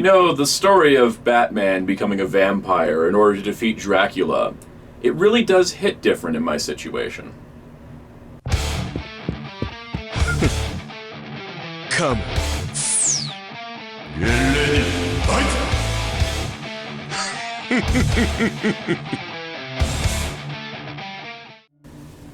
know, the story of Batman becoming a vampire in order to defeat Dracula, it really does hit different in my situation. Come.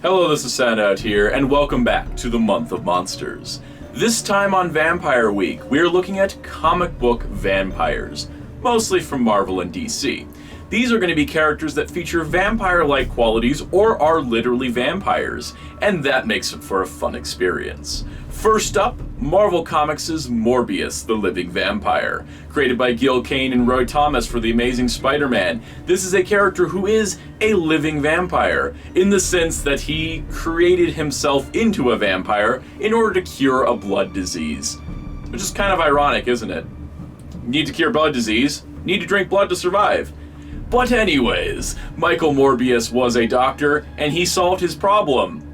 Hello, this is Soundout here, and welcome back to the month of monsters. This time on Vampire Week, we are looking at comic book vampires, mostly from Marvel and DC. These are going to be characters that feature vampire-like qualities or are literally vampires, and that makes it for a fun experience. First up, Marvel Comics' Morbius, the Living Vampire. Created by Gil Kane and Roy Thomas for The Amazing Spider-Man, this is a character who is a living vampire, in the sense that he created himself into a vampire in order to cure a blood disease. Which is kind of ironic, isn't it? Need to cure blood disease, need to drink blood to survive. But anyways, Michael Morbius was a doctor, and he solved his problem.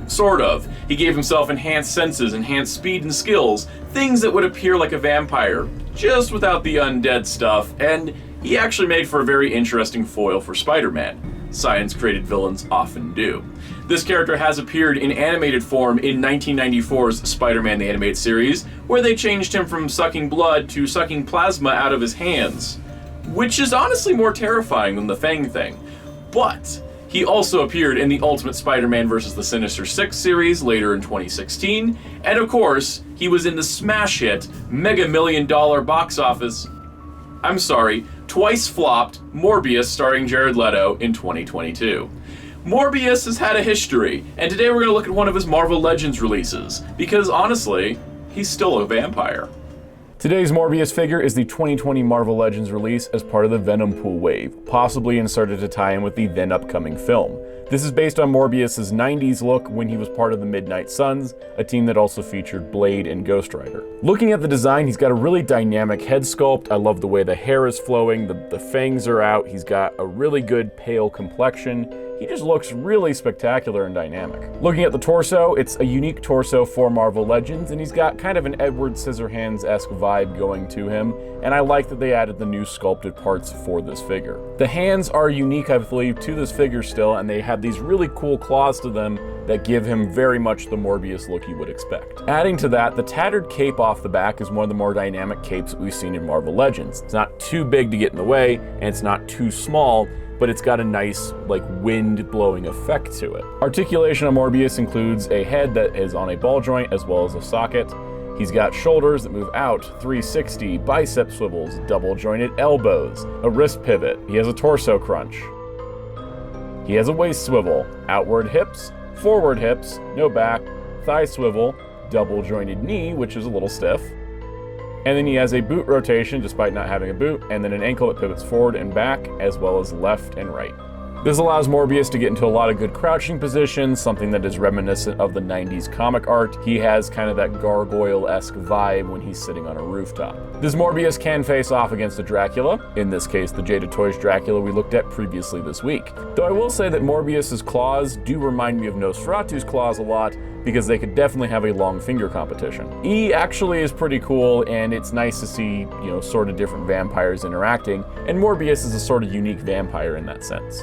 Sort of. He gave himself enhanced senses, enhanced speed and skills, things that would appear like a vampire, just without the undead stuff, and he actually made for a very interesting foil for Spider-Man. Science-created villains often do. This character has appeared in animated form in 1994's Spider-Man the Animated Series, where they changed him from sucking blood to sucking plasma out of his hands, which is honestly more terrifying than the Fang thing. But he also appeared in the Ultimate Spider-Man vs. the Sinister Six series later in 2016, and of course, he was in the smash hit, mega million-dollar box office, twice flopped Morbius starring Jared Leto in 2022. Morbius has had a history, and today we're going to look at one of his Marvel Legends releases, because honestly, he's still a vampire. Today's Morbius figure is the 2020 Marvel Legends release as part of the Venom Pool wave, possibly inserted to tie in with the then upcoming film. This is based on Morbius' 90s look when he was part of the Midnight Suns, a team that also featured Blade and Ghost Rider. Looking at the design, he's got a really dynamic head sculpt. I love the way the hair is flowing, the fangs are out, he's got a really good pale complexion. He just looks really spectacular and dynamic. Looking at the torso, it's a unique torso for Marvel Legends, and he's got kind of an Edward Scissorhands-esque vibe going to him, and I like that they added the new sculpted parts for this figure. The hands are unique, I believe, to this figure still, and they have these really cool claws to them that give him very much the Morbius look you would expect. Adding to that, the tattered cape off the back is one of the more dynamic capes that we've seen in Marvel Legends. It's not too big to get in the way, and it's not too small, but it's got a nice, wind-blowing effect to it. Articulation of Morbius includes a head that is on a ball joint as well as a socket. He's got shoulders that move out 360, bicep swivels, double-jointed elbows, a wrist pivot. He has a torso crunch. He has a waist swivel, outward hips, forward hips, no back, thigh swivel, double-jointed knee, which is a little stiff. And then he has a boot rotation despite not having a boot, and then an ankle that pivots forward and back, as well as left and right. This allows Morbius to get into a lot of good crouching positions, something that is reminiscent of the 90s comic art. He has kind of that gargoyle-esque vibe when he's sitting on a rooftop. This Morbius can face off against a Dracula, in this case the Jada Toys Dracula we looked at previously this week. Though I will say that Morbius's claws do remind me of Nosferatu's claws a lot, because they could definitely have a long finger competition. He actually is pretty cool, and it's nice to see, sort of different vampires interacting, and Morbius is a sort of unique vampire in that sense.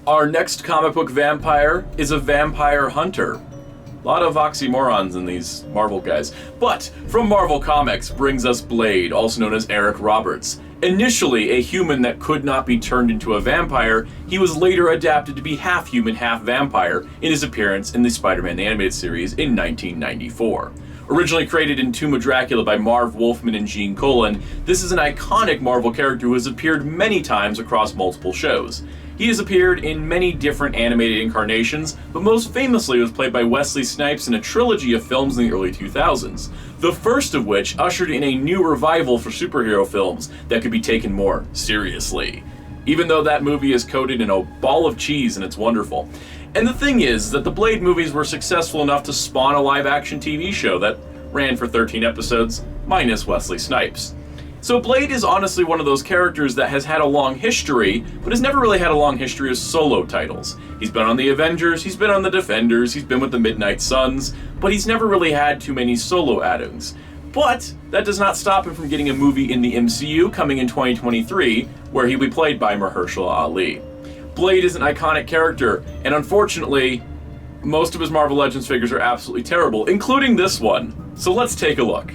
Our next comic book vampire is a vampire hunter. A lot of oxymorons in these Marvel guys. But from Marvel Comics brings us Blade, also known as Eric Roberts. Initially a human that could not be turned into a vampire, he was later adapted to be half human, half vampire in his appearance in the Spider-Man the Animated Series in 1994. Originally created in Tomb of Dracula by Marv Wolfman and Gene Colan, this is an iconic Marvel character who has appeared many times across multiple shows. He has appeared in many different animated incarnations, but most famously was played by Wesley Snipes in a trilogy of films in the early 2000s, the first of which ushered in a new revival for superhero films that could be taken more seriously. Even though that movie is coated in a ball of cheese and it's wonderful. And the thing is that the Blade movies were successful enough to spawn a live-action TV show that ran for 13 episodes, minus Wesley Snipes. So Blade is honestly one of those characters that has had a long history, but has never really had a long history of solo titles. He's been on the Avengers, he's been on the Defenders, he's been with the Midnight Suns, but he's never really had too many solo outings. But that does not stop him from getting a movie in the MCU coming in 2023, where he'll be played by Mahershala Ali. Blade is an iconic character, and unfortunately, most of his Marvel Legends figures are absolutely terrible, including this one. So let's take a look.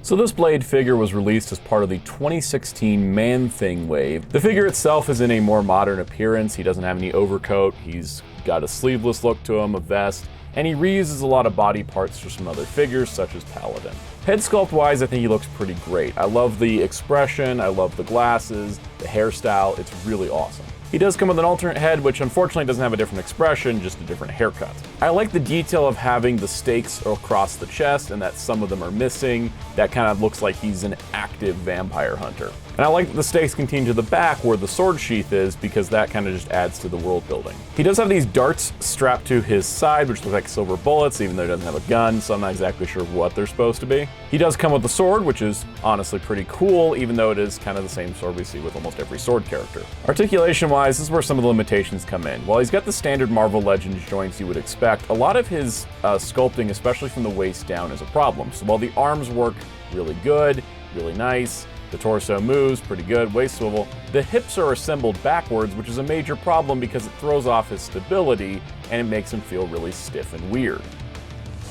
So this Blade figure was released as part of the 2016 Man-Thing wave. The figure itself is in a more modern appearance. He doesn't have any overcoat, he's got a sleeveless look to him, a vest, and he reuses a lot of body parts for some other figures, such as Paladin. Head sculpt-wise, I think he looks pretty great. I love the expression, I love the glasses, the hairstyle, it's really awesome. He does come with an alternate head, which unfortunately doesn't have a different expression, just a different haircut. I like the detail of having the stakes across the chest and that some of them are missing. That kind of looks like he's an active vampire hunter. And I like that the stakes continue to the back where the sword sheath is, because that kind of just adds to the world building. He does have these darts strapped to his side, which look like silver bullets, even though he doesn't have a gun, so I'm not exactly sure what they're supposed to be. He does come with a sword, which is honestly pretty cool, even though it is kind of the same sword we see with almost every sword character. Articulation-wise, this is where some of the limitations come in. While he's got the standard Marvel Legends joints you would expect, a lot of his sculpting, especially from the waist down, is a problem. So while the arms work really good, really nice, the torso moves pretty good, waist swivel, the hips are assembled backwards, which is a major problem because it throws off his stability and it makes him feel really stiff and weird.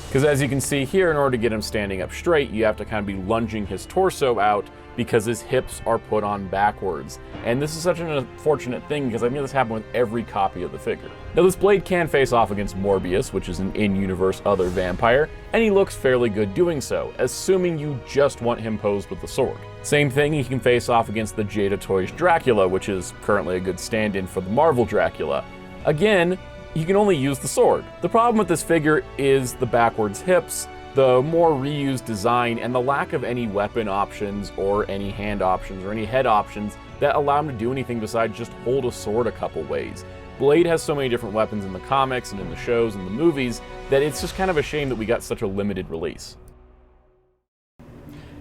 Because as you can see here, in order to get him standing up straight, you have to kind of be lunging his torso out because his hips are put on backwards. And this is such an unfortunate thing because I've seen this happen with every copy of the figure. Now this Blade can face off against Morbius, which is an in-universe other vampire, and he looks fairly good doing so, assuming you just want him posed with the sword. Same thing, he can face off against the Jada Toys Dracula, which is currently a good stand-in for the Marvel Dracula. Again, he can only use the sword. The problem with this figure is the backwards hips, the more reused design, and the lack of any weapon options or any hand options or any head options that allow him to do anything besides just hold a sword a couple ways. Blade has so many different weapons in the comics and in the shows and the movies that it's just kind of a shame that we got such a limited release.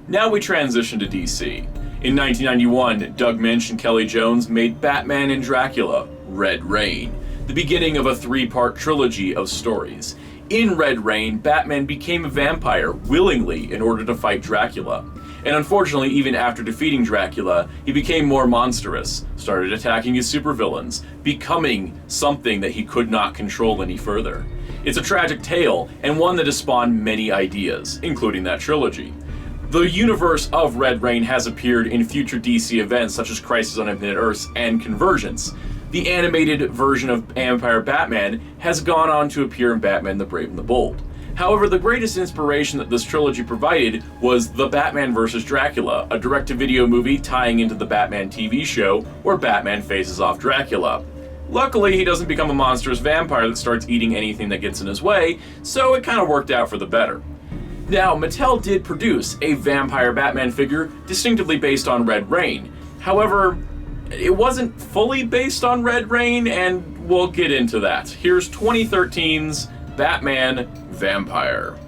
Now we transition to DC. In 1991, Doug Minch and Kelly Jones made Batman and Dracula, Red Rain, the beginning of a three-part trilogy of stories. In Red Rain, Batman became a vampire willingly in order to fight Dracula. And unfortunately, even after defeating Dracula, he became more monstrous, started attacking his supervillains, becoming something that he could not control any further. It's a tragic tale, and one that has spawned many ideas, including that trilogy. The universe of Red Rain has appeared in future DC events such as Crisis on Infinite Earths and Convergence. The animated version of Vampire Batman has gone on to appear in Batman the Brave and the Bold. However, the greatest inspiration that this trilogy provided was The Batman vs. Dracula, a direct-to-video movie tying into the Batman TV show where Batman faces off Dracula. Luckily, he doesn't become a monstrous vampire that starts eating anything that gets in his way, so it kind of worked out for the better. Now, Mattel did produce a Vampire Batman figure distinctively based on Red Rain. However, it wasn't fully based on Red Rain, and we'll get into that. Here's 2013's Batman Vampire.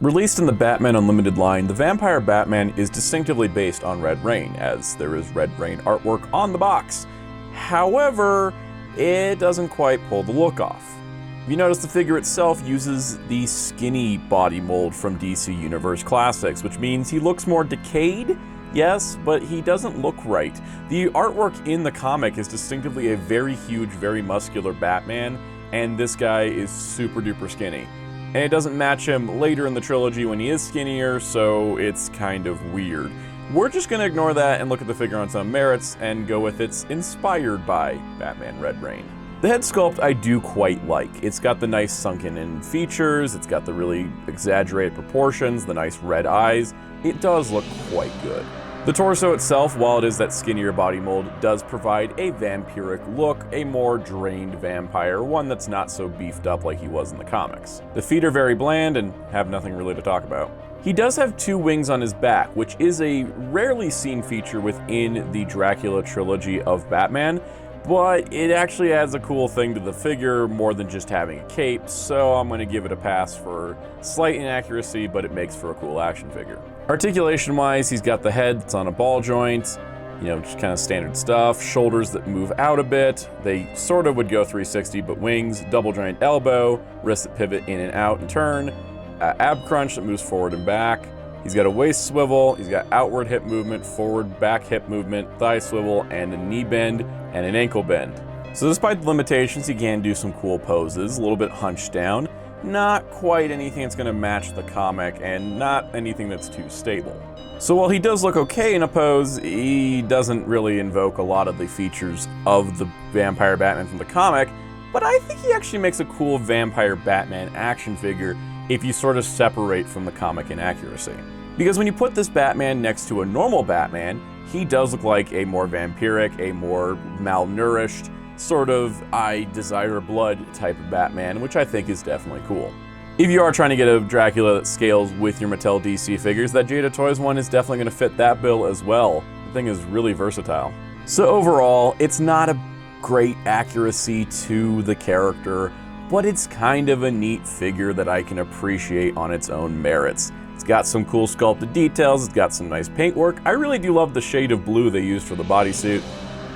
Released in the Batman Unlimited line, the Vampire Batman is distinctively based on Red Rain, as there is Red Rain artwork on the box. However, it doesn't quite pull the look off. If you notice, the figure itself uses the skinny body mold from DC Universe Classics, which means he looks more decayed, yes, but he doesn't look right. The artwork in the comic is distinctively a very huge, very muscular Batman, and this guy is super duper skinny. And it doesn't match him later in the trilogy when he is skinnier, so it's kind of weird. We're just going to ignore that and look at the figure on some merits and go with it's inspired by Batman Red Rain. The head sculpt I do quite like. It's got the nice sunken in features, it's got the really exaggerated proportions, the nice red eyes. It does look quite good. The torso itself, while it is that skinnier body mold, does provide a vampiric look, a more drained vampire, one that's not so beefed up like he was in the comics. The feet are very bland and have nothing really to talk about. He does have two wings on his back, which is a rarely seen feature within the Dracula trilogy of Batman, but it actually adds a cool thing to the figure more than just having a cape, so I'm going to give it a pass for slight inaccuracy, but it makes for a cool action figure. Articulation-wise, he's got the head that's on a ball joint, just kind of standard stuff, shoulders that move out a bit, they sort of would go 360, but wings, double joint elbow, wrists that pivot in and out and turn, ab crunch that moves forward and back. He's got a waist swivel, he's got outward hip movement, forward back hip movement, thigh swivel, and a knee bend and an ankle bend. So despite the limitations, he can do some cool poses, a little bit hunched down. Not quite anything that's going to match the comic, and not anything that's too stable. So while he does look okay in a pose, he doesn't really invoke a lot of the features of the Vampire Batman from the comic, but I think he actually makes a cool Vampire Batman action figure if you sort of separate from the comic inaccuracy. Because when you put this Batman next to a normal Batman, he does look like a more vampiric, a more malnourished, sort of I desire blood type of Batman, which I think is definitely cool. If you are trying to get a Dracula that scales with your Mattel DC figures, that Jada Toys one is definitely going to fit that bill as well. The thing is really versatile. So overall, it's not a great accuracy to the character, but it's kind of a neat figure that I can appreciate on its own merits. It's got some cool sculpted details, it's got some nice paintwork. I really do love the shade of blue they used for the bodysuit.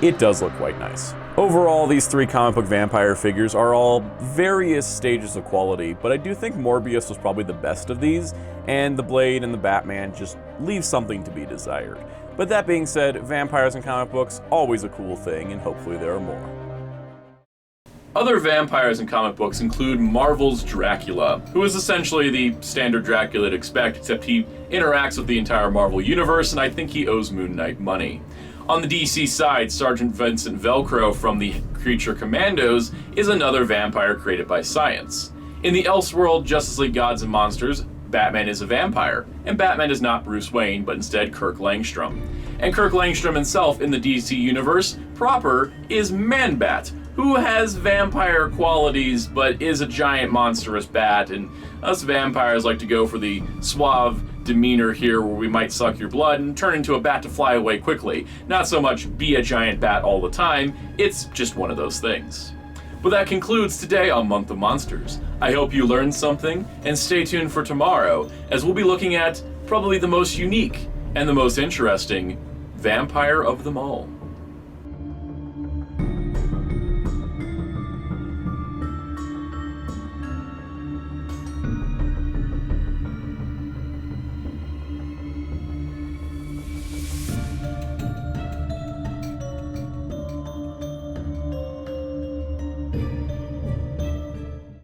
It does look quite nice. Overall, these three comic book vampire figures are all various stages of quality, but I do think Morbius was probably the best of these, and the Blade and the Batman just leave something to be desired. But that being said, vampires in comic books, always a cool thing, and hopefully there are more. Other vampires in comic books include Marvel's Dracula, who is essentially the standard Dracula you'd expect, except he interacts with the entire Marvel universe, and I think he owes Moon Knight money. On the DC side, Sergeant Vincent Velcro from the Creature Commandos is another vampire created by science. In the Elseworld Justice League Gods and Monsters, Batman is a vampire, and Batman is not Bruce Wayne, but instead Kirk Langstrom. And Kirk Langstrom himself in the DC universe proper is Man-Bat, who has vampire qualities but is a giant monstrous bat, and us vampires like to go for the suave demeanor here where we might suck your blood and turn into a bat to fly away quickly. Not so much be a giant bat all the time, it's just one of those things. But that concludes today on Month of Monsters. I hope you learned something, and stay tuned for tomorrow as we'll be looking at probably the most unique and the most interesting vampire of them all.